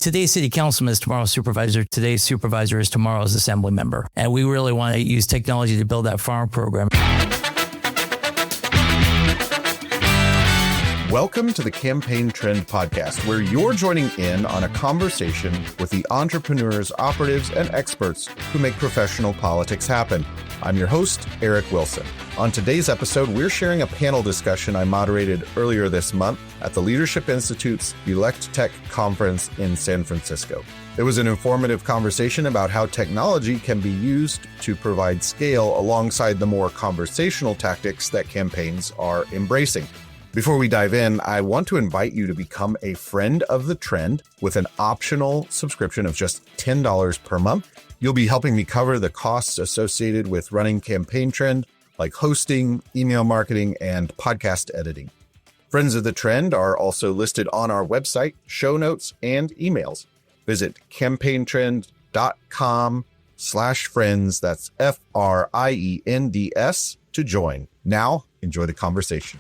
Today's city councilman is tomorrow's supervisor. Today's supervisor is tomorrow's assembly member. And we really want to use technology to build that farm program. Welcome to the Campaign Trend Podcast, where you're joining in on a conversation with the entrepreneurs, operatives, and experts who make professional politics happen. I'm your host, Eric Wilson. On today's episode, we're sharing a panel discussion I moderated earlier this month at the Leadership Institute's Elect Tech Conference in San Francisco. It was an informative conversation about how technology can be used to provide scale alongside the more conversational tactics that campaigns are embracing. Before we dive in, I want to invite you to become a friend of the trend with an optional subscription of just $10 per month. You'll be helping me cover the costs associated with running Campaign Trend, like hosting, email marketing, and podcast editing. Friends of the Trend are also listed on our website, show notes, and emails. Visit campaigntrend.com/friends, that's FRIENDS, to join. Now, enjoy the conversation.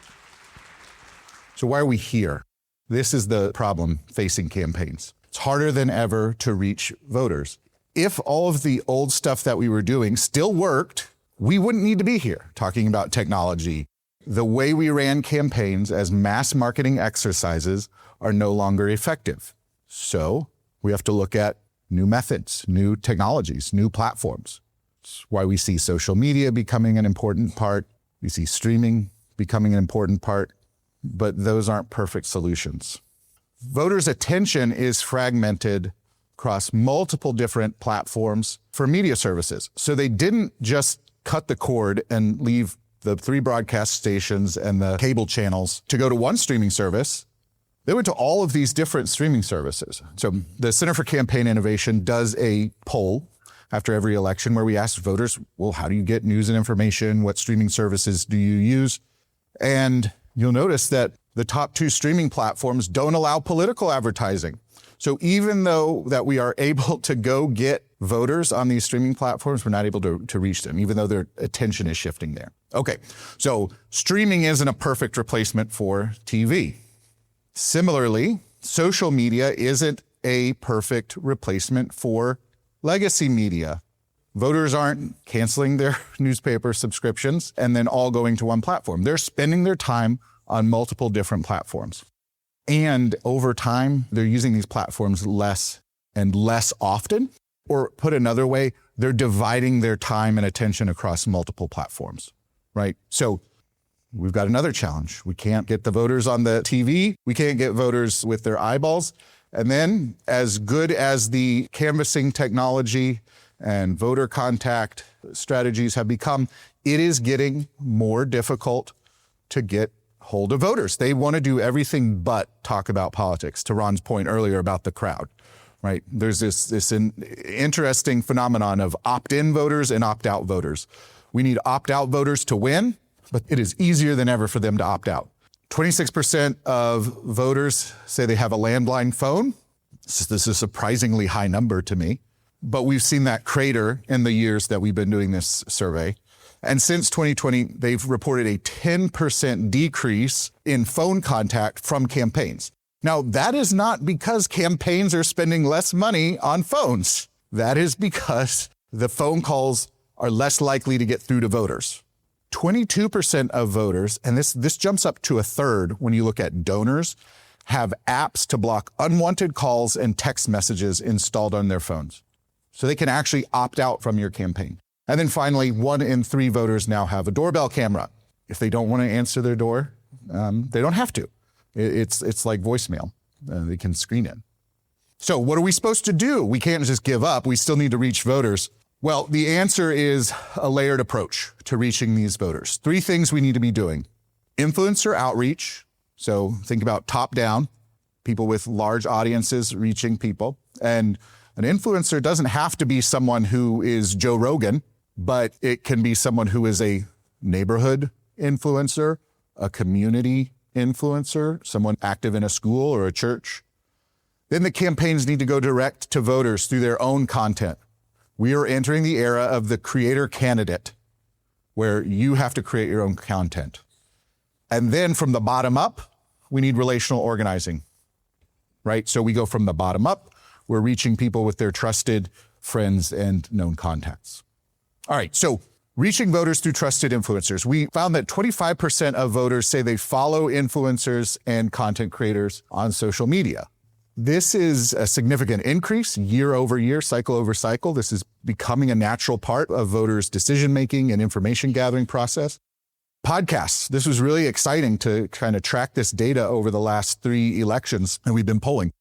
So why are we here? This is the problem facing campaigns. It's harder than ever to reach voters. If all of the old stuff that we were doing still worked, we wouldn't need to be here talking about technology. The way we ran campaigns as mass marketing exercises are no longer effective. So we have to look at new methods, new technologies, new platforms. It's why we see social media becoming an important part. We see streaming becoming an important part. But those aren't perfect solutions. Voters' attention is fragmented across multiple different platforms for media services. So they didn't just cut the cord and leave the 3 broadcast stations and the cable channels to go to one streaming service. They went to all of these different streaming services. So the Center for Campaign Innovation does a poll after every election where we ask voters, well, how do you get news and information? What streaming services do you use? And you'll notice that the top 2 streaming platforms don't allow political advertising. So even though that we are able to go get voters on these streaming platforms, we're not able to reach them, even though their attention is shifting there. Okay, so streaming isn't a perfect replacement for TV. Similarly, social media isn't a perfect replacement for legacy media. Voters aren't canceling their newspaper subscriptions and then all going to one platform. They're spending their time on multiple different platforms. And over time, they're using these platforms less and less often. Or put another way, they're dividing their time and attention across multiple platforms, right? So we've got another challenge. We can't get the voters on the TV. We can't get voters with their eyeballs. And then as good as the canvassing technology and voter contact strategies have become, it is getting more difficult to get hold of voters. They want to do everything but talk about politics, to Ron's point earlier about the crowd, right? There's this interesting phenomenon of opt-in voters and opt-out voters. We need opt-out voters to win, but it is easier than ever for them to opt out. 26% of voters say they have a landline phone. This is a surprisingly high number to me. But we've seen that crater in the years that we've been doing this survey. And since 2020, they've reported a 10% decrease in phone contact from campaigns. Now, that is not because campaigns are spending less money on phones. That is because the phone calls are less likely to get through to voters. 22% of voters, and this jumps up to a third when you look at donors, have apps to block unwanted calls and text messages installed on their phones. So they can actually opt out from your campaign. And then finally, 1 in 3 voters now have a doorbell camera. If they don't want to answer their door, they don't have to. It's like voicemail. They can screen it. So what are we supposed to do? We can't just give up. We still need to reach voters. Well, the answer is a layered approach to reaching these voters. 3 things we need to be doing. Influencer outreach. So think about top down, people with large audiences reaching people. And an influencer doesn't have to be someone who is Joe Rogan, but it can be someone who is a neighborhood influencer, a community influencer, someone active in a school or a church. Then the campaigns need to go direct to voters through their own content. We are entering the era of the creator candidate, where you have to create your own content. And then from the bottom up, we need relational organizing, right? So we go from the bottom up, we're reaching people with their trusted friends and known contacts. All right, so reaching voters through trusted influencers. We found that 25% of voters say they follow influencers and content creators on social media. This is a significant increase year over year, cycle over cycle. This is becoming a natural part of voters' decision-making and information gathering process. Podcasts. This was really exciting to kind of track this data over the last 3 elections, and we've been polling.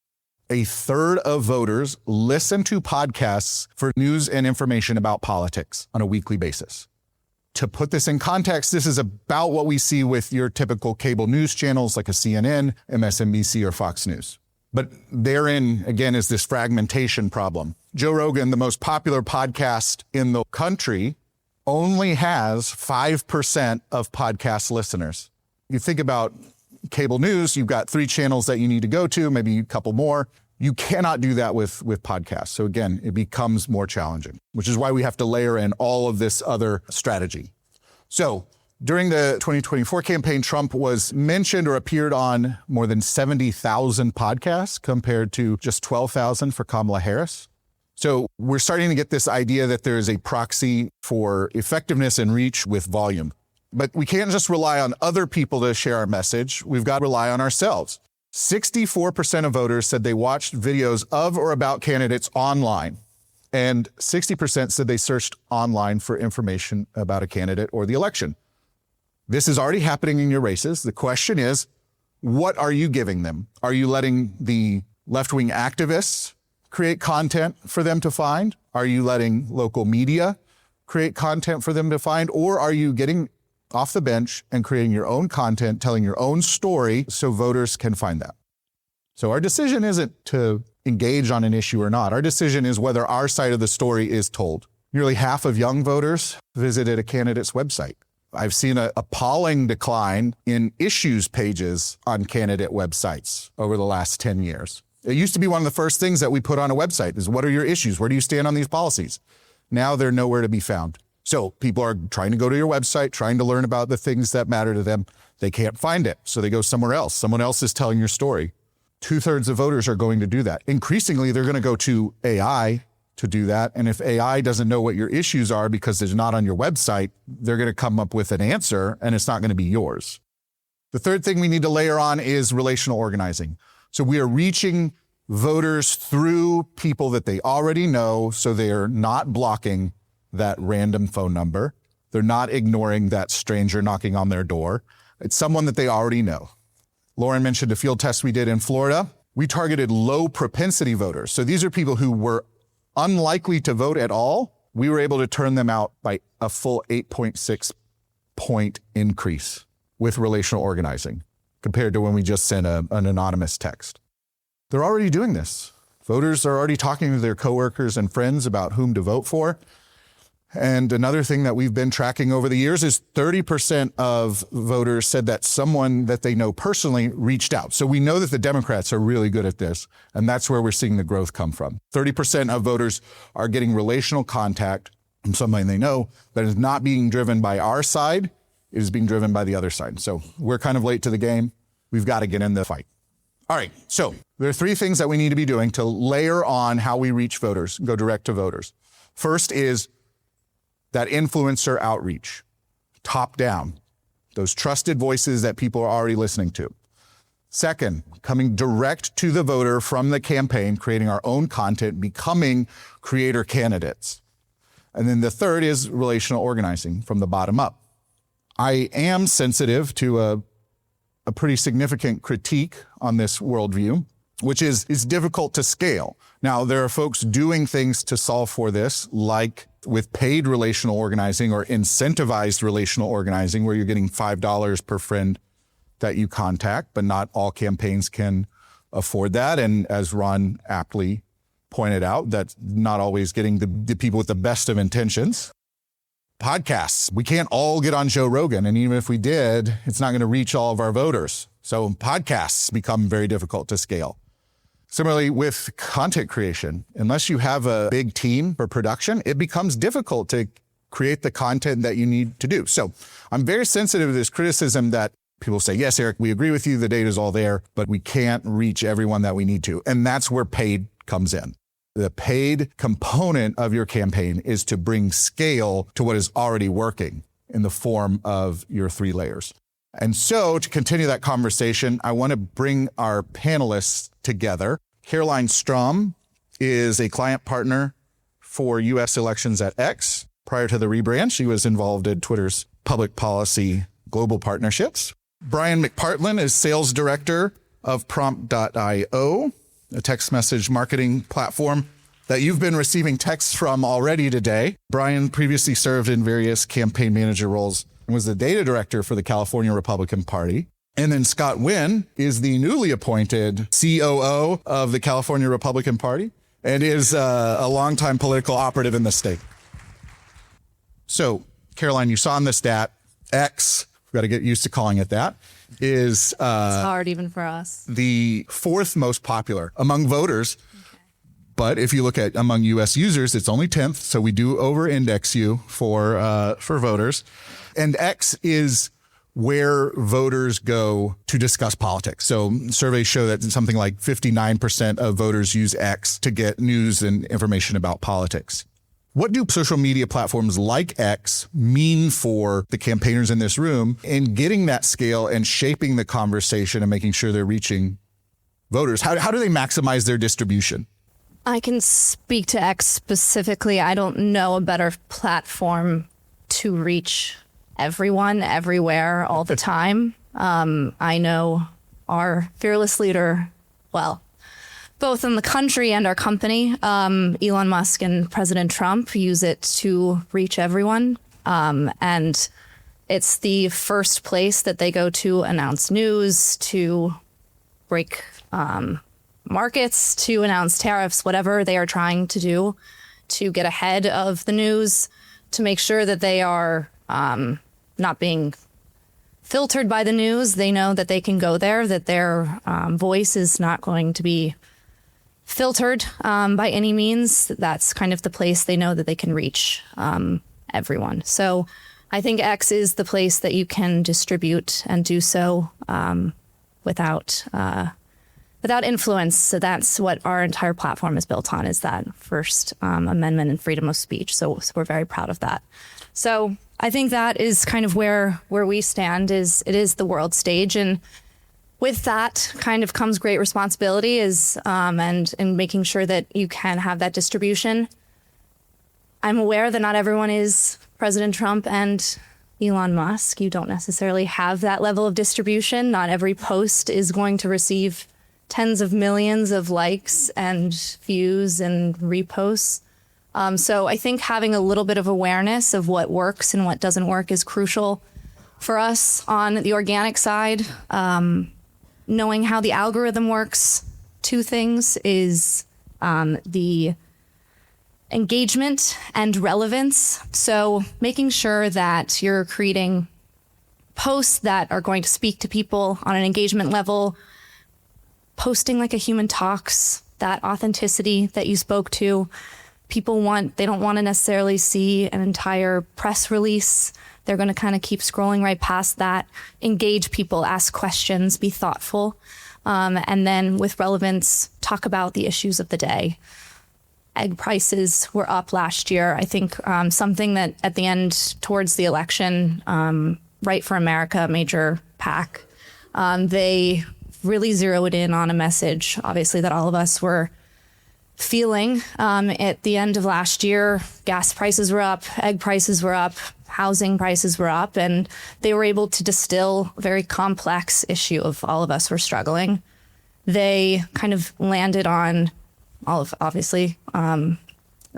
A third of voters listen to podcasts for news and information about politics on a weekly basis. To put this in context, this is about what we see with your typical cable news channels like a CNN, MSNBC, or Fox News. But therein, again, is this fragmentation problem. Joe Rogan, the most popular podcast in the country, only has 5% of podcast listeners. You think about cable news, you've got 3 channels that you need to go to, maybe a couple more. You cannot do that with podcasts. So again, it becomes more challenging, which is why we have to layer in all of this other strategy. So during the 2024 campaign, Trump was mentioned or appeared on more than 70,000 podcasts compared to just 12,000 for Kamala Harris. So we're starting to get this idea that there is a proxy for effectiveness and reach with volume. But we can't just rely on other people to share our message. We've got to rely on ourselves. 64% of voters said they watched videos of or about candidates online, and 60% said they searched online for information about a candidate or the election. This is already happening in your races. The question is, what are you giving them? Are you letting the left-wing activists create content for them to find? Are you letting local media create content for them to find? Or are you getting off the bench and creating your own content, telling your own story so voters can find that? So our decision isn't to engage on an issue or not. Our decision is whether our side of the story is told. Nearly half of young voters visited a candidate's website. I've seen an appalling decline in issues pages on candidate websites over the last 10 years. It used to be one of the first things that we put on a website is, what are your issues? Where do you stand on these policies? Now they're nowhere to be found. So people are trying to go to your website, trying to learn about the things that matter to them. They can't find it, so they go somewhere else. Someone else is telling your story. 2/3 of voters are going to do that. Increasingly, they're going to go to AI to do that. And if AI doesn't know what your issues are because it's not on your website, they're going to come up with an answer, and it's not going to be yours. The third thing we need to layer on is relational organizing. So we are reaching voters through people that they already know, so they are not blocking that random phone number. They're not ignoring that stranger knocking on their door. It's someone that they already know. Lauren mentioned a field test we did in Florida. We targeted low propensity voters. So these are people who were unlikely to vote at all. We were able to turn them out by a full 8.6 point increase with relational organizing compared to when we just sent an anonymous text. They're already doing this. Voters are already talking to their coworkers and friends about whom to vote for. And another thing that we've been tracking over the years is 30% of voters said that someone that they know personally reached out. So we know that the Democrats are really good at this, and that's where we're seeing the growth come from. 30% of voters are getting relational contact from somebody they know that is not being driven by our side, it is being driven by the other side. So we're kind of late to the game. We've got to get in the fight. All right, so there are 3 things that we need to be doing to layer on how we reach voters, go direct to voters. First is that influencer outreach, top down, those trusted voices that people are already listening to. Second, coming direct to the voter from the campaign, creating our own content, becoming creator candidates. And then the third is relational organizing from the bottom up. I am sensitive to a pretty significant critique on this worldview, which is difficult to scale. Now, there are folks doing things to solve for this, like with paid relational organizing or incentivized relational organizing, where you're getting $5 per friend that you contact, but not all campaigns can afford that. And as Ron aptly pointed out, that's not always getting the people with the best of intentions. Podcasts. We can't all get on Joe Rogan. And even if we did, it's not going to reach all of our voters. So podcasts become very difficult to scale. Similarly, with content creation, unless you have a big team for production, it becomes difficult to create the content that you need to do. So I'm very sensitive to this criticism that people say, yes, Eric, we agree with you. The data is all there, but we can't reach everyone that we need to. And that's where paid comes in. The paid component of your campaign is to bring scale to what is already working in the form of your 3 layers. And so to continue that conversation, I want to bring our panelists together. Caroline Strom is a client partner for U.S. elections at X. Prior to the rebrand, she was involved in Twitter's public policy global partnerships. Brian McPartlin is sales director of Prompt.io, a text message marketing platform that you've been receiving texts from already today. Brian previously served in various campaign manager roles and was the data director for the California Republican Party. And then Scott Wynn is the newly appointed COO of the California Republican Party and is a longtime political operative in the state. So, Caroline, you saw in the stat, X, we've got to get used to calling it that, is it's hard even for us. The 4th most popular among voters. Okay. But if you look at among U.S. users, it's only 10th. So we do over-index you for voters. And X is where voters go to discuss politics. So surveys show that something like 59% of voters use X to get news and information about politics. What do social media platforms like X mean for the campaigners in this room in getting that scale and shaping the conversation and making sure they're reaching voters? How do they maximize their distribution? I can speak to X specifically. I don't know a better platform to reach everyone, everywhere, all the time. I know our fearless leader, well, both in the country and our company, Elon Musk and President Trump use it to reach everyone. And it's the first place that they go to announce news, to break markets, to announce tariffs, whatever they are trying to do to get ahead of the news, to make sure that they are not being filtered by the news. They know that they can go there, that their voice is not going to be filtered by any means. That's kind of the place they know that they can reach everyone. So I think X is the place that you can distribute and do so without influence. So that's what our entire platform is built on, is that First Amendment and freedom of speech. So we're very proud of that. So I think that is kind of where we stand. It is the world stage, and with that kind of comes great responsibility and making sure that you can have that distribution. I'm aware that not everyone is President Trump and Elon Musk. You don't necessarily have that level of distribution. Not every post is going to receive tens of millions of likes and views and reposts. So I think having a little bit of awareness of what works and what doesn't work is crucial for us on the organic side. Knowing how the algorithm works, 2 things is the engagement and relevance. So making sure that you're creating posts that are going to speak to people on an engagement level, posting like a human talks, that authenticity that you spoke to. They don't want to necessarily see an entire press release. They're going to kind of keep scrolling right past that. Engage people, ask questions, be thoughtful. And then with relevance, talk about the issues of the day. Egg prices were up last year. I think something that at the end towards the election, Right for America, major PAC, they really zeroed in on a message, obviously, that all of us were feeling. At the end of last year, gas prices were up, egg prices were up, housing prices were up, and they were able to distill a very complex issue of all of us were struggling. They kind of landed on all of, obviously, a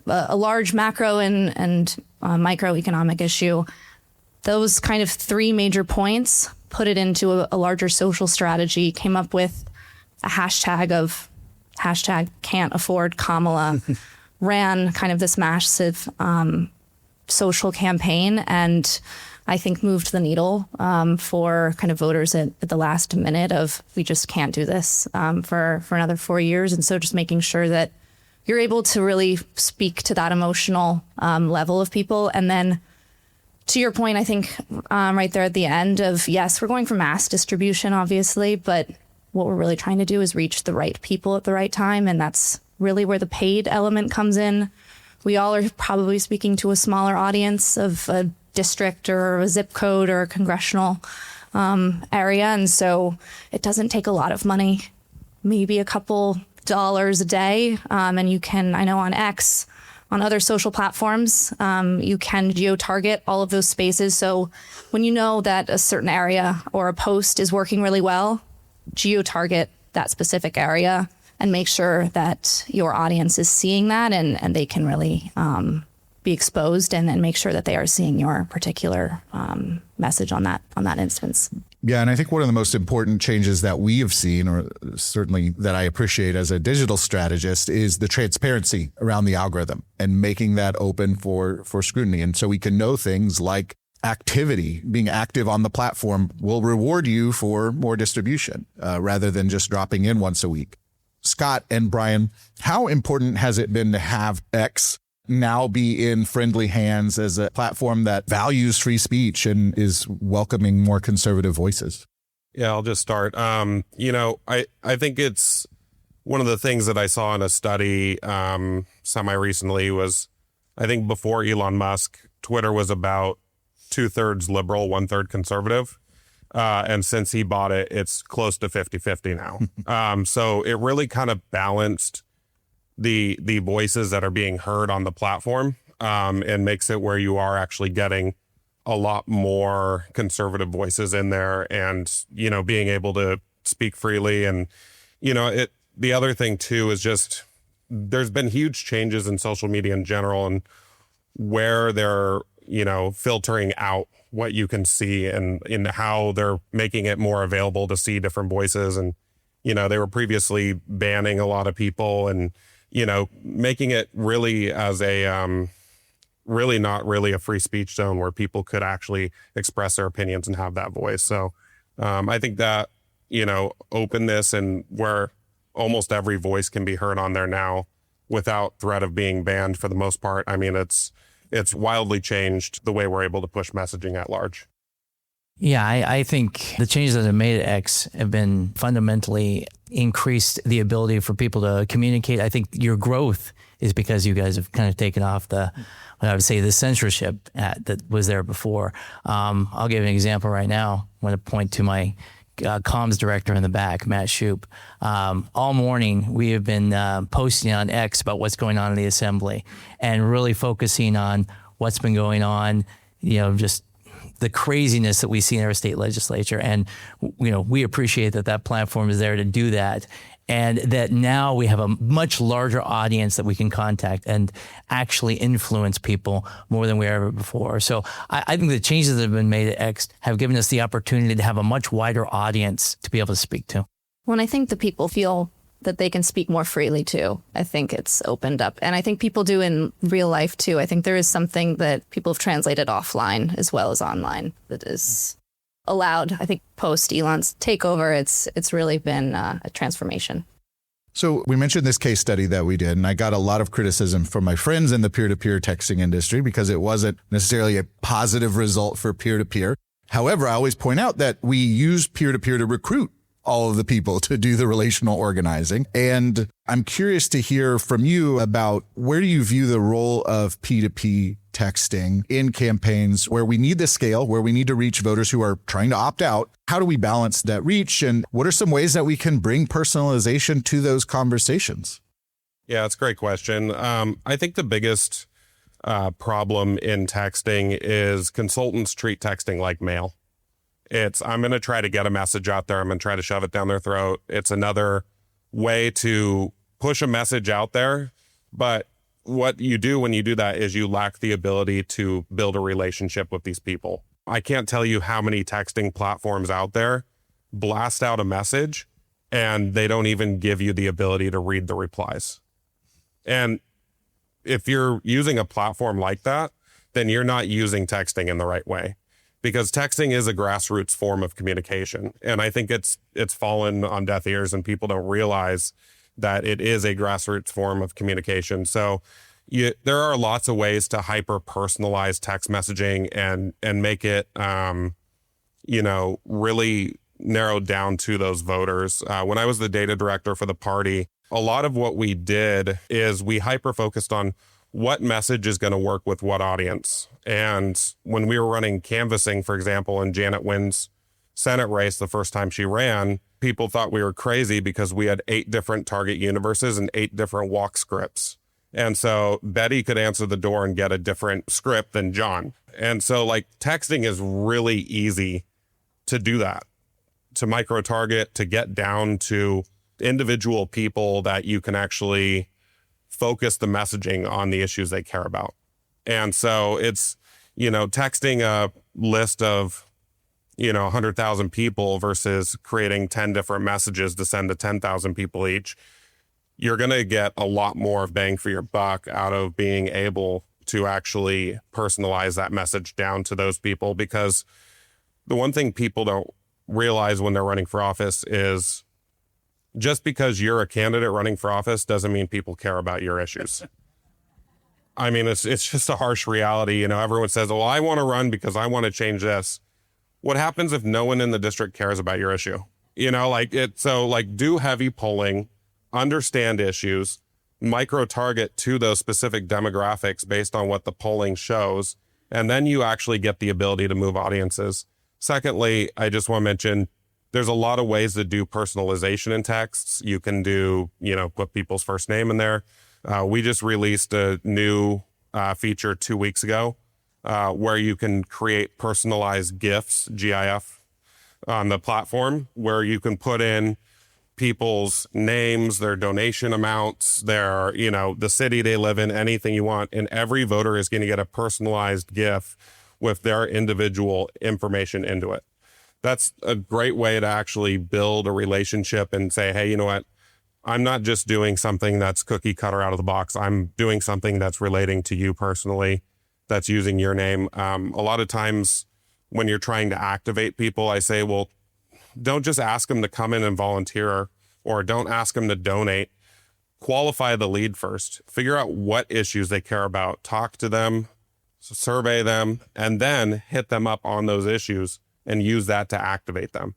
large macro and microeconomic issue. Those kind of 3 major points put it into a larger social strategy, came up with a hashtag of can't afford Kamala, ran kind of this massive social campaign, and I think moved the needle for kind of voters at the last minute of, we just can't do this for another 4 years. And so just making sure that you're able to really speak to that emotional level of people. And then to your point, I think right there at the end of, yes, we're going for mass distribution, obviously, but what we're really trying to do is reach the right people at the right time. And that's really where the paid element comes in. We all are probably speaking to a smaller audience of a district or a zip code or a congressional area. And so it doesn't take a lot of money, maybe a couple dollars a day. And you can, I know on X, on other social platforms, you can geo-target all of those spaces. So when you know that a certain area or a post is working really well, geo-target that specific area and make sure that your audience is seeing that and they can really be exposed and then make sure that they are seeing your particular message on that instance. Yeah, and I think one of the most important changes that we have seen, or certainly that I appreciate as a digital strategist, is the transparency around the algorithm and making that open for scrutiny. And so we can know things like activity, being active on the platform will reward you for more distribution rather than just dropping in once a week. Scott and Brian, how important has it been to have X now be in friendly hands as a platform that values free speech and is welcoming more conservative voices? Yeah, I'll just start. I think it's one of the things that I saw in a study semi-recently was, I think before Elon Musk, Twitter was about 2/3 liberal, 1/3 conservative. And since he bought it, it's close to 50-50 now. So it really kind of balanced the voices that are being heard on the platform and makes it where you are actually getting a lot more conservative voices in there and, being able to speak freely. And, the other thing too is just there's been huge changes in social media in general and where they're, filtering out what you can see and in how they're making it more available to see different voices. And, they were previously banning a lot of people and, making it really as a really not really a free speech zone where people could actually express their opinions and have that voice. So I think that, openness and where almost every voice can be heard on there now without threat of being banned for the most part. I mean, it's wildly changed the way we're able to push messaging at large. Yeah, I think the changes that have made at X have been fundamentally increased the ability for people to communicate. I think your growth is because you guys have kind of taken off what I would say the censorship that was there before. I'll give an example right now. I'm going to point to my comms director in the back, Matt Shoup. All morning, we have been posting on X about what's going on in the assembly and really focusing on what's been going on, just the craziness that we see in our state legislature. And, we appreciate that platform is there to do that. And that now we have a much larger audience that we can contact and actually influence people more than we ever before. So I think the changes that have been made at X have given us the opportunity to have a much wider audience to be able to speak to. When I think the people feel that they can speak more freely too, I think it's opened up. And I think people do in real life too. I think there is something that people have translated offline as well as online that is allowed. I think post Elon's takeover, it's really been a transformation. So we mentioned this case study that we did, and I got a lot of criticism from my friends in the peer-to-peer texting industry because it wasn't necessarily a positive result for peer-to-peer. However, I always point out that we use peer-to-peer to recruit all of the people to do the relational organizing. And I'm curious to hear from you about where do you view the role of P2P texting in campaigns where we need the scale, where we need to reach voters who are trying to opt out? How do we balance that reach? And what are some ways that we can bring personalization to those conversations? Yeah, it's a great question. I think the biggest problem in texting is consultants treat texting like mail. I'm going to try to get a message out there. I'm going to try to shove it down their throat. It's another way to push a message out there. But what you do when you do that is you lack the ability to build a relationship with these people. I can't tell you how many texting platforms out there blast out a message and they don't even give you the ability to read the replies. And if you're using a platform like that, then you're not using texting in the right way. Because texting is a grassroots form of communication. And I think it's fallen on deaf ears and people don't realize that it is a grassroots form of communication. So there are lots of ways to hyper-personalize text messaging and make it, really narrowed down to those voters. When I was the data director for the party, a lot of what we did is we hyper-focused on what message is going to work with what audience. And when we were running canvassing, for example, in Janet Wynn's Senate race the first time she ran, people thought we were crazy because we had 8 different target universes and 8 different walk scripts. And so Betty could answer the door and get a different script than John. And so like texting is really easy to do that, to micro target, to get down to individual people that you can actually focus the messaging on the issues they care about. And so it's, texting a list of, 100,000 people versus creating 10 different messages to send to 10,000 people each. You're going to get a lot more bang for your buck out of being able to actually personalize that message down to those people, because the one thing people don't realize when they're running for office is just because you're a candidate running for office doesn't mean people care about your issues. I mean, it's just a harsh reality. Everyone says, well, I want to run because I want to change this. What happens if no one in the district cares about your issue? Do heavy polling, understand issues, micro target to those specific demographics based on what the polling shows, and then you actually get the ability to move audiences. Secondly, I just want to mention there's a lot of ways to do personalization in texts. You can do, put people's first name in there. We just released a new feature 2 weeks ago where you can create personalized GIFs, GIF, on the platform, where you can put in people's names, their donation amounts, their, the city they live in, anything you want. And every voter is going to get a personalized GIF with their individual information into it. That's a great way to actually build a relationship and say, hey, you know what? I'm not just doing something that's cookie cutter out of the box. I'm doing something that's relating to you personally, that's using your name. A lot of times when you're trying to activate people, I say, well, don't just ask them to come in and volunteer, or don't ask them to donate. Qualify the lead first. Figure out what issues they care about. Talk to them, survey them, and then hit them up on those issues and use that to activate them.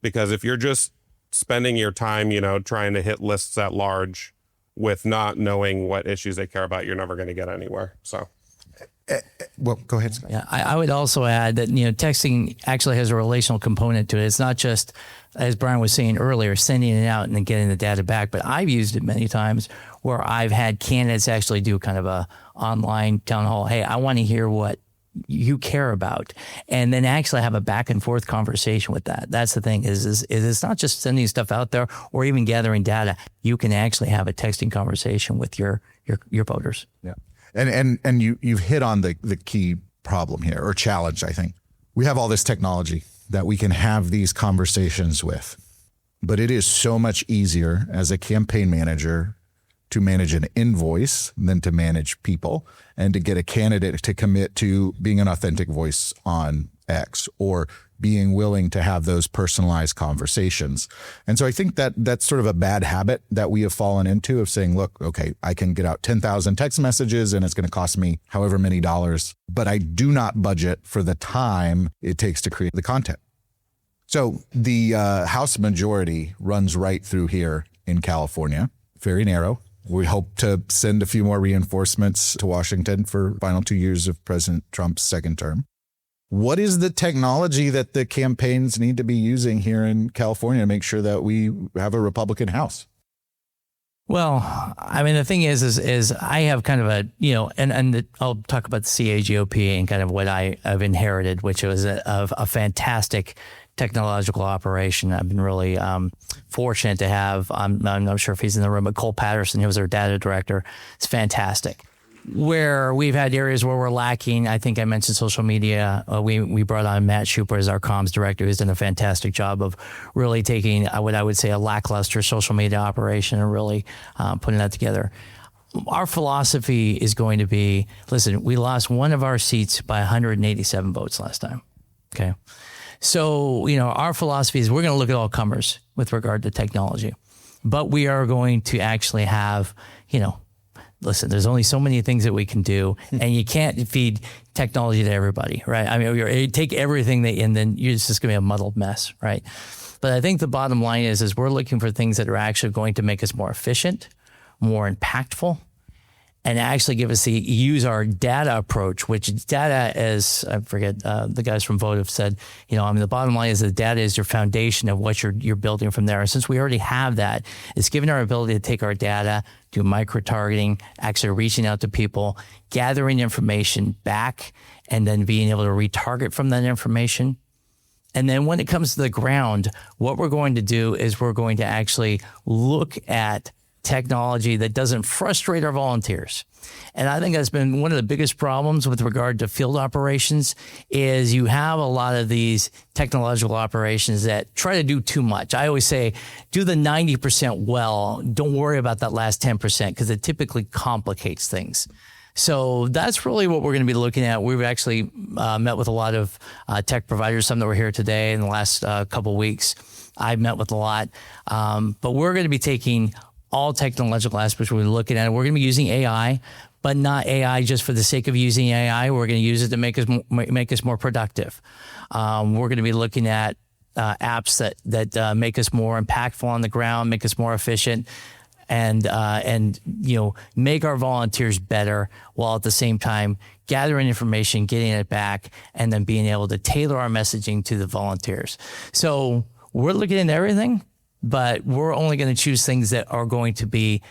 Because if you're just spending your time, trying to hit lists at large with not knowing what issues they care about, you're never going to get anywhere. So. Well, go ahead, Scott. Yeah, I would also add that, texting actually has a relational component to it. It's not just, as Brian was saying earlier, sending it out and then getting the data back, but I've used it many times where I've had candidates actually do kind of a online town hall. Hey, I want to hear what you care about, and then actually have a back and forth conversation with that. That's the thing is it's not just sending stuff out there or even gathering data. You can actually have a texting conversation with your voters. Yeah. And you've hit on the key problem here, or challenge, I think. We have all this technology that we can have these conversations with, but it is so much easier as a campaign manager to manage an invoice than to manage people, and to get a candidate to commit to being an authentic voice on X, or being willing to have those personalized conversations. And so I think that that's sort of a bad habit that we have fallen into, of saying, look, okay, I can get out 10,000 text messages and it's going to cost me however many dollars, but I do not budget for the time it takes to create the content. So the House majority runs right through here in California, very narrow. We hope to send a few more reinforcements to Washington for final 2 years of President Trump's second term. What is the technology that the campaigns need to be using here in California to make sure that we have a Republican House? Well, I mean, the thing is I have kind of a, I'll talk about the CAGOP and kind of what I've inherited, which was a fantastic technological operation. I've been really fortunate to have, I'm not sure if he's in the room, but Cole Patterson, he was our data director. It's fantastic. Where we've had areas where we're lacking, I think I mentioned social media. We brought on Matt Schuper as our comms director, who's done a fantastic job of really taking what I would say a lackluster social media operation and really putting that together. Our philosophy is going to be, listen, we lost one of our seats by 187 votes last time. Okay. So, our philosophy is we're going to look at all comers with regard to technology, but we are going to actually have, listen, there's only so many things that we can do, and you can't feed technology to everybody, right? I mean, you take everything and then it's just going to be a muddled mess, right? But I think the bottom line is we're looking for things that are actually going to make us more efficient, more impactful, and actually give us use our data approach, which data is, I forget, the guys from Votive said, the bottom line is the data is your foundation of what you're building from there. And since we already have that, it's given our ability to take our data, do micro-targeting, actually reaching out to people, gathering information back, and then being able to retarget from that information. And then when it comes to the ground, what we're going to do is we're going to actually look at technology that doesn't frustrate our volunteers. And I think that's been one of the biggest problems with regard to field operations is you have a lot of these technological operations that try to do too much. I always say, do the 90% well. Don't worry about that last 10% because it typically complicates things. So that's really what we're going to be looking at. We've actually met with a lot of tech providers, some that were here today in the last couple of weeks. I've met with a lot. But we're going to be taking all technological aspects we're looking at. We're going to be using AI, but not AI just for the sake of using AI. We're going to use it to make us more productive. We're going to be looking at apps that make us more impactful on the ground, make us more efficient, and make our volunteers better, while at the same time gathering information, getting it back, and then being able to tailor our messaging to the volunteers. So we're looking at everything, but we're only going to choose things that are going to be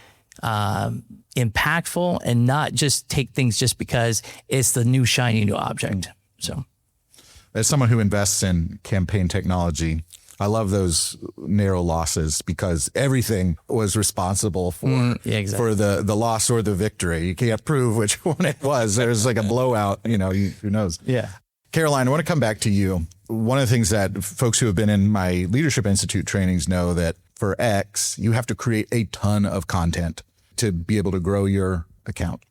impactful and not just take things just because it's the new shiny new object. So, as someone who invests in campaign technology, I love those narrow losses because everything was responsible for for the loss or the victory. You can't prove which one it was. There's like a blowout, who knows? Yeah. Caroline, I want to come back to you. One of the things that folks who have been in my Leadership Institute trainings know that for X, you have to create a ton of content to be able to grow your account.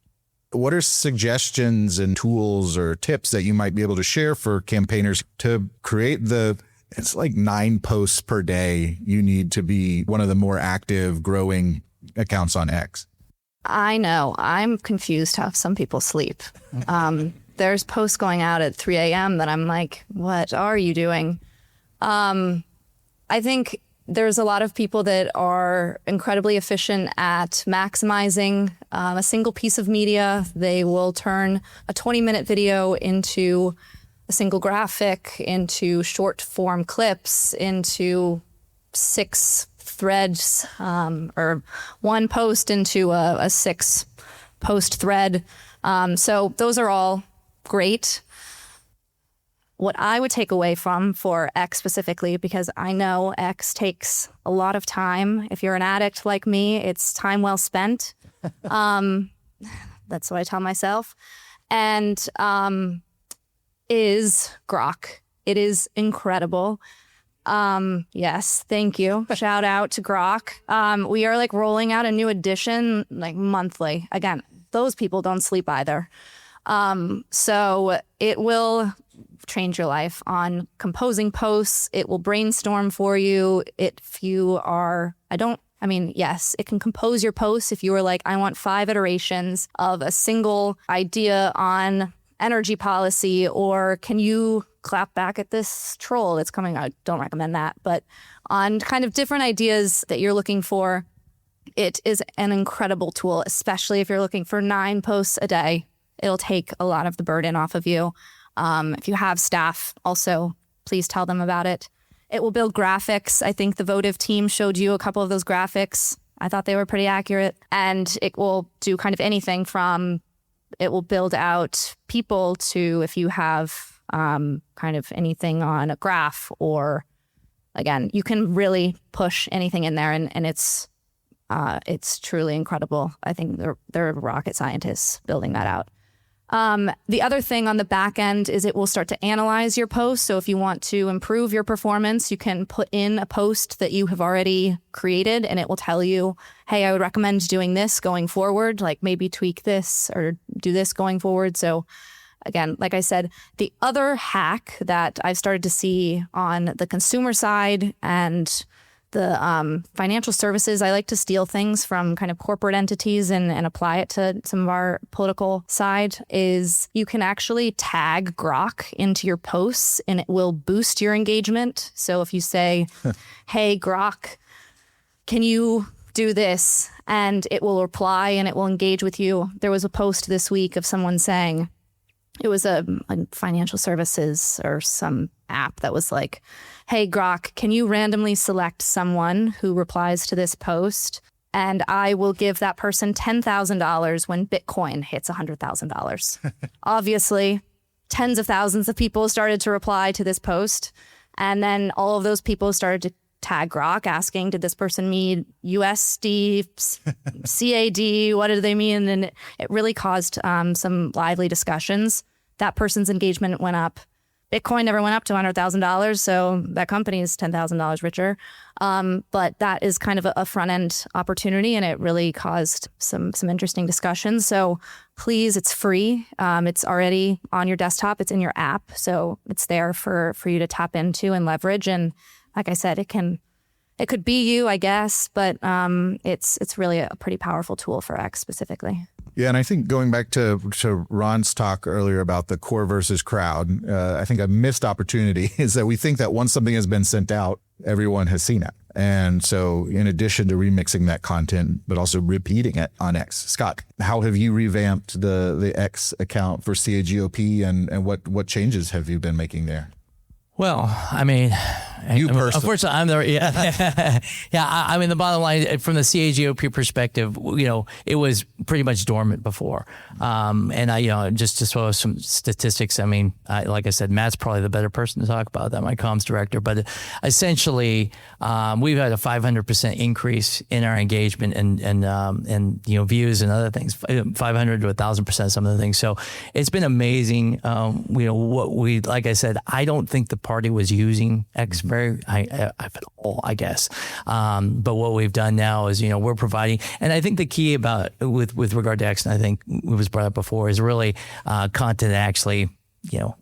What are suggestions and tools or tips that you might be able to share for campaigners to create it's like 9 posts per day you need to be one of the more active, growing accounts on X? I know. I'm confused how some people sleep. There's posts going out at 3 a.m. that I'm like, what are you doing? I think there's a lot of people that are incredibly efficient at maximizing a single piece of media. They will turn a 20-minute video into a single graphic, into short form clips, into 6 threads, or one post into a 6-post thread. So those are all great. What I would take away for X specifically, because I know X takes a lot of time. If you're an addict like me, it's time well spent. That's what I tell myself. And is Grok. It is incredible. Yes, thank you. Shout out to Grok. We are rolling out a new edition monthly. Again, those people don't sleep either. So it will change your life on composing posts. It will brainstorm for you. Yes, it can compose your posts if you were I want 5 iterations of a single idea on energy policy, or can you clap back at this troll that's coming out? Don't recommend that, but on kind of different ideas that you're looking for, it is an incredible tool, especially if you're looking for 9 posts a day. It'll take a lot of the burden off of you. If you have staff, also, please tell them about it. It will build graphics. I think the Votive team showed you a couple of those graphics. I thought they were pretty accurate. And it will do kind of anything from, it will build out people to if you have kind of anything on a graph, or again, you can really push anything in there, and it's truly incredible. I think they're rocket scientists building that out. The other thing on the back end is it will start to analyze your post. So if you want to improve your performance, you can put in a post that you have already created, and it will tell you, hey, I would recommend doing this going forward, maybe tweak this or do this going forward. So again, like I said, the other hack that I've started to see on the consumer side and the financial services. I like to steal things from kind of corporate entities and apply it to some of our political side. Is you can actually tag Grok into your posts and it will boost your engagement. So if you say, hey, Grok, can you do this? And it will reply and it will engage with you. There was a post this week of someone saying, it was a financial services or some app that was like, hey, Grok, can you randomly select someone who replies to this post? And I will give that person $10,000 when Bitcoin hits $100,000. Obviously, tens of thousands of people started to reply to this post. And then all of those people started to tag Grok asking, did this person mean USD, CAD? What did they mean? And it really caused some lively discussions. That person's engagement went up. Bitcoin never went up to $100,000, so that company is $10,000 richer. But that is kind of a front-end opportunity, and it really caused some interesting discussions. So please, it's free. It's already on your desktop. It's in your app, so it's there for you to tap into and leverage. And like I said, it could be you, I guess, but it's really a pretty powerful tool for X specifically. Yeah, and I think going back to Ron's talk earlier about the core versus crowd, I think a missed opportunity is that we think that once something has been sent out, everyone has seen it. And so in addition to remixing that content, but also repeating it on X. Scott, how have you revamped the X account for CAGOP and what changes have you been making there? Well, I mean, unfortunately, I'm there. Yeah, yeah. I mean, the bottom line from the CAGOP perspective, it was pretty much dormant before. And I, just to throw some statistics. I mean, like I said, Matt's probably the better person to talk about that, my comms director. But essentially, we've had a 500% increase in our engagement and views and other things, 500 to 1,000%, some of the things. So it's been amazing. Like I said, I don't think the party was using X very at all, I guess. But what we've done now is, we're providing, and I think the key about with regard to X, and I think it was brought up before, is really content that actually,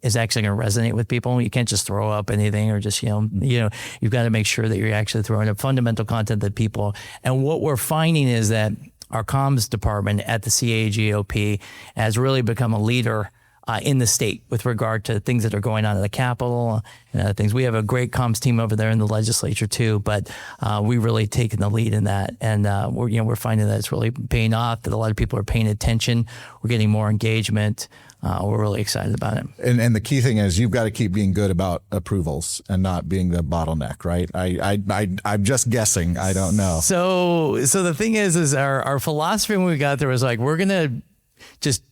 is actually going to resonate with people. You can't just throw up anything or just, you've got to make sure that you're actually throwing up fundamental content that people, and what we're finding is that our comms department at the CAGOP has really become a leader in the state with regard to things that are going on at the Capitol and other things. We have a great comms team over there in the legislature too, but we've really taken the lead in that, and we're finding that it's really paying off. That a lot of people are paying attention. We're getting more engagement. We're really excited about it. And the key thing is you've got to keep being good about approvals and not being the bottleneck, right? I'm just guessing. I don't know. So the thing is our philosophy when we got there was like, we're gonna just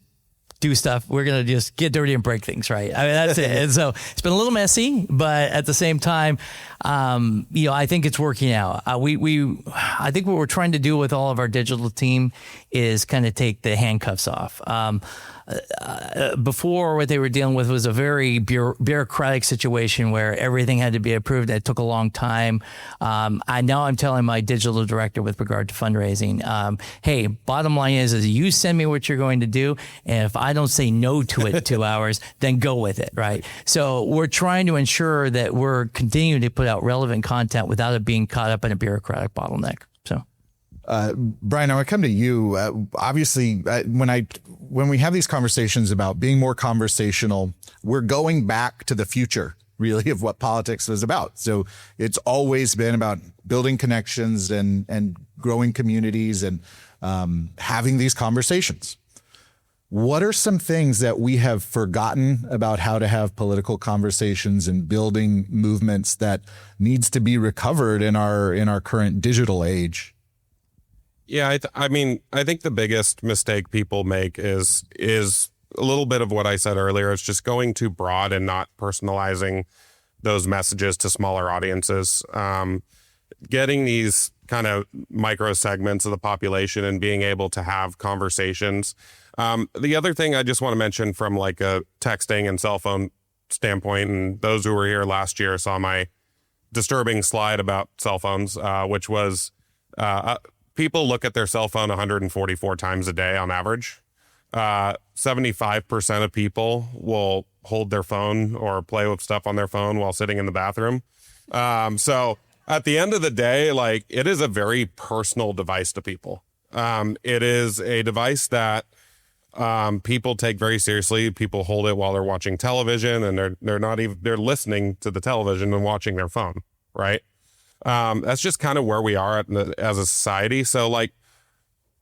do stuff. We're going to just get dirty and break things, right? I mean, that's it. And so it's been a little messy, but at the same time, I think it's working out. I think what we're trying to do with all of our digital team is kind of take the handcuffs off. Before, what they were dealing with was a very bureaucratic situation where everything had to be approved. It took a long time. Now I'm telling my digital director with regard to fundraising, hey, bottom line is you send me what you're going to do, and if I don't say no to it in 2 hours, then go with it, right? So we're trying to ensure that we're continuing to put out relevant content without it being caught up in a bureaucratic bottleneck. So. Brian, I want to come to you. Obviously, when we have these conversations about being more conversational, we're going back to the future, really, of what politics was about. So it's always been about building connections and growing communities and having these conversations. What are some things that we have forgotten about how to have political conversations and building movements that needs to be recovered in our current digital age? Yeah, I think the biggest mistake people make is a little bit of what I said earlier. It's just going too broad and not personalizing those messages to smaller audiences. Getting these kind of micro segments of the population and being able to have conversations. The other thing I just want to mention from like a texting and cell phone standpoint, and those who were here last year saw my disturbing slide about cell phones, which was people look at their cell phone 144 times a day on average. 75% of people will hold their phone or play with stuff on their phone while sitting in the bathroom. So at the end of the day, like, it is a very personal device to people. It is a device that people take very seriously. People hold it while they're watching television, and they're listening to the television and watching their phone, right? That's just kind of where we are as a society. So like,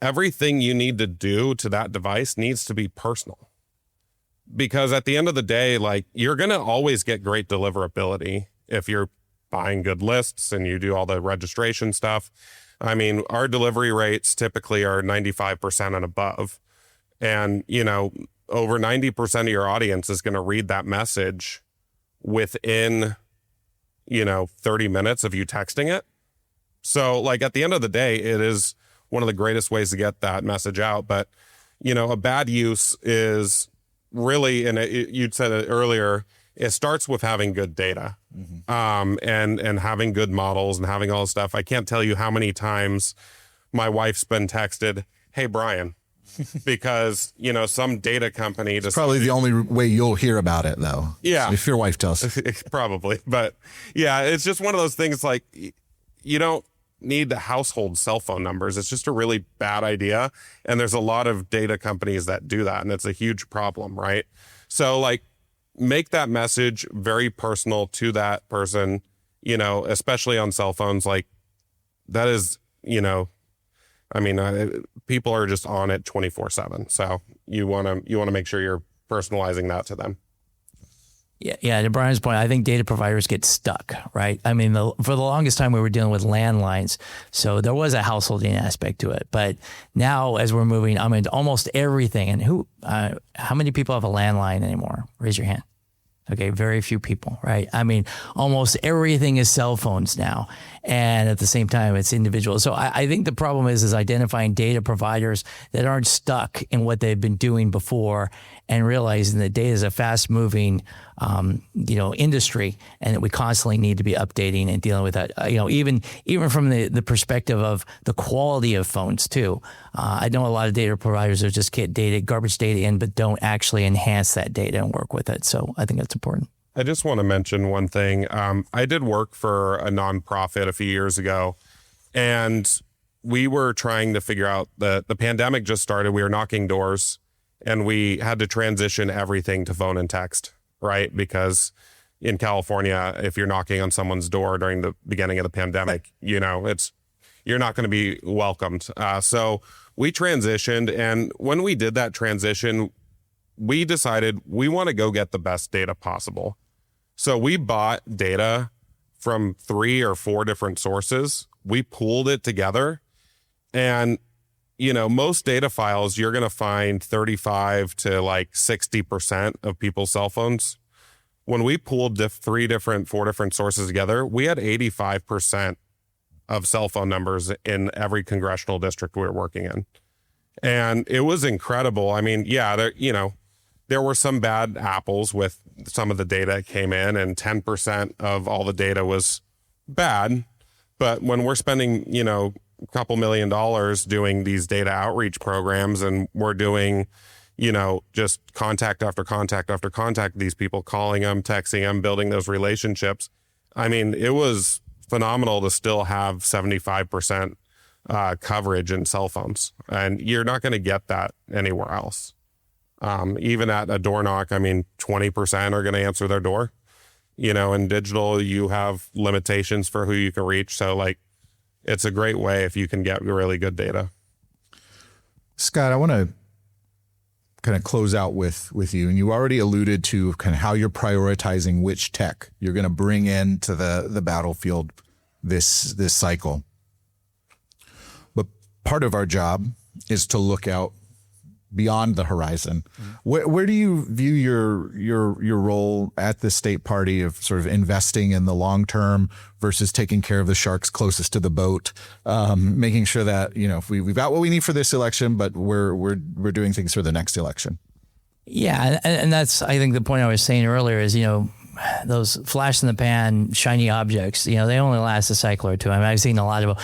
everything you need to do to that device needs to be personal, because at the end of the day, like, you're going to always get great deliverability if you're buying good lists and you do all the registration stuff. I mean, our delivery rates typically are 95% and above. And, over 90% of your audience is going to read that message within, 30 minutes of you texting it. So like, at the end of the day, it is one of the greatest ways to get that message out. But, a bad use is really, and you'd said it earlier, it starts with having good data, and having good models and having all this stuff. I can't tell you how many times my wife's been texted, "Hey, Brian," because, some data company just Probably the only way you'll hear about it, though. Yeah. If your wife tells. probably. But yeah, it's just one of those things, like, you don't need the household cell phone numbers. It's just a really bad idea. And there's a lot of data companies that do that, and it's a huge problem, right? So like, make that message very personal to that person, especially on cell phones. Like, that is, people are just on it 24/7. So you want to make sure you're personalizing that to them. Yeah. To Brian's point, I think data providers get stuck, right? I mean, for the longest time we were dealing with landlines, so there was a householding aspect to it. But now, as we're moving, almost everything. And how many people have a landline anymore? Raise your hand. Okay, very few people, right? I mean, almost everything is cell phones now. And at the same time, it's individual. So I think the problem is identifying data providers that aren't stuck in what they've been doing before, and realizing that data is a fast moving, industry, and that we constantly need to be updating and dealing with that. Even from the perspective of the quality of phones too. I know a lot of data providers that just get garbage data in, but don't actually enhance that data and work with it. So I think that's important. I just want to mention one thing. I did work for a nonprofit a few years ago, and we were trying to figure out the pandemic just started. We were knocking doors, and we had to transition everything to phone and text, right? Because in California, if you're knocking on someone's door during the beginning of the pandemic, you're not going to be welcomed. So we transitioned, and when we did that transition, we decided we want to go get the best data possible. So we bought data from 3 or 4 different sources. We pooled it together, and most data files, you're going to find 35 to like 60% of people's cell phones. When we pooled 4 different sources together, we had 85% of cell phone numbers in every congressional district we were working in. And it was incredible. I mean, yeah, there were some bad apples with some of the data that came in, and 10% of all the data was bad. But when we're spending, a couple $1 million doing these data outreach programs, and we're doing, just contact after contact after contact, these people, calling them, texting them, building those relationships. I mean, it was phenomenal to still have 75% coverage in cell phones. And you're not going to get that anywhere else. Even at a door knock, 20% are going to answer their door. In digital, you have limitations for who you can reach. So like, it's a great way if you can get really good data. Scott, I want to kind of close out with you. And you already alluded to kind of how you're prioritizing which tech you're going to bring into the battlefield this cycle. But part of our job is to look out beyond the horizon. Where do you view your role at the state party of sort of investing in the long term versus taking care of the sharks closest to the boat, making sure that we've got what we need for this election, but we're doing things for the next election? Yeah, and that's, I think, the point I was saying earlier is those flash in the pan shiny objects. They only last a cycle or two. I've seen a lot of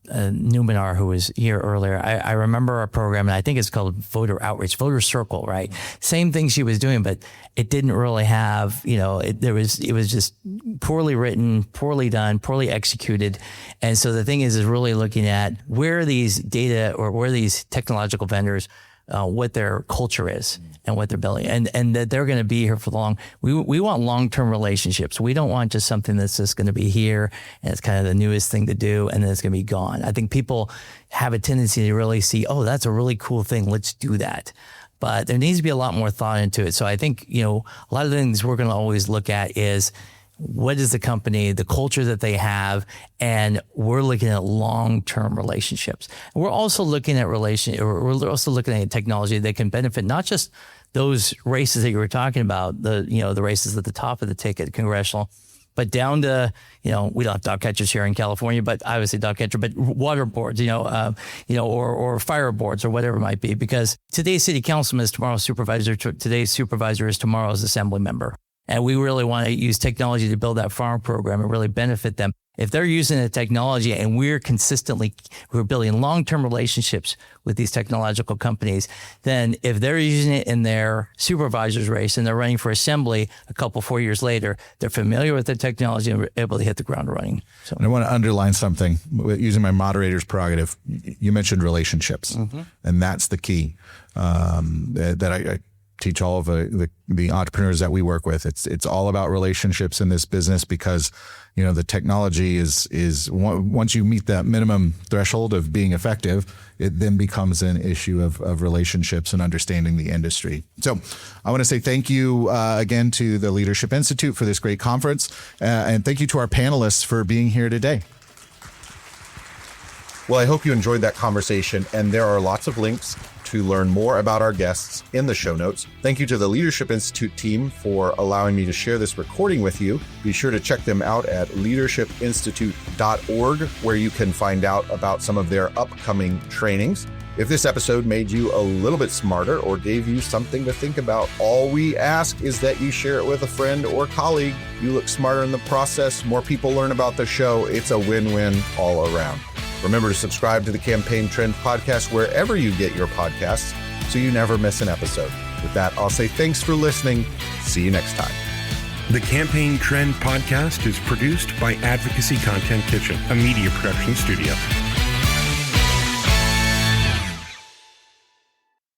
Numenar, who was here earlier, I remember a program, and I think it's called Voter Outreach, Voter Circle, right? Same thing she was doing, but it didn't really have, it was just poorly written, poorly done, poorly executed. And so the thing is really looking at where these data or where these technological vendors, what their culture is and what they're building, and that they're going to be here for long. We want long-term relationships. We don't want just something that's just going to be here and it's kind of the newest thing to do and then it's going to be gone. I think people have a tendency to really see, oh, that's a really cool thing. Let's do that. But there needs to be a lot more thought into it. So I think, a lot of the things we're going to always look at is what is the company, the culture that they have, and we're looking at long-term relationships. We're also looking at we're also looking at technology that can benefit not just those races that you were talking about, the races at the top of the ticket, congressional, but down to, we don't have dog catchers here in California, but obviously dog catcher, but water boards, or fire boards or whatever it might be, because today's city councilman is tomorrow's supervisor, today's supervisor is tomorrow's assembly member. And we really want to use technology to build that farm program and really benefit them. If they're using the technology and we're building long-term relationships with these technological companies, then if they're using it in their supervisor's race and they're running for assembly 4 years later, they're familiar with the technology and are able to hit the ground running. So, and I want to underline something using my moderator's prerogative. You mentioned relationships, and that's the key that I teach all of the entrepreneurs that we work with. It's all about relationships in this business because, the technology is once you meet that minimum threshold of being effective, it then becomes an issue of relationships and understanding the industry. So I want to say thank you again to the Leadership Institute for this great conference. And thank you to our panelists for being here today. Well, I hope you enjoyed that conversation, and there are lots of links to learn more about our guests in the show notes. Thank you to the Leadership Institute team for allowing me to share this recording with you. Be sure to check them out at leadershipinstitute.org, where you can find out about some of their upcoming trainings. If this episode made you a little bit smarter or gave you something to think about, all we ask is that you share it with a friend or colleague. You look smarter in the process. More people learn about the show. It's a win-win all around. Remember to subscribe to the Campaign Trend Podcast wherever you get your podcasts so you never miss an episode. With that, I'll say thanks for listening. See you next time. The Campaign Trend Podcast is produced by Advocacy Content Kitchen, a media production studio.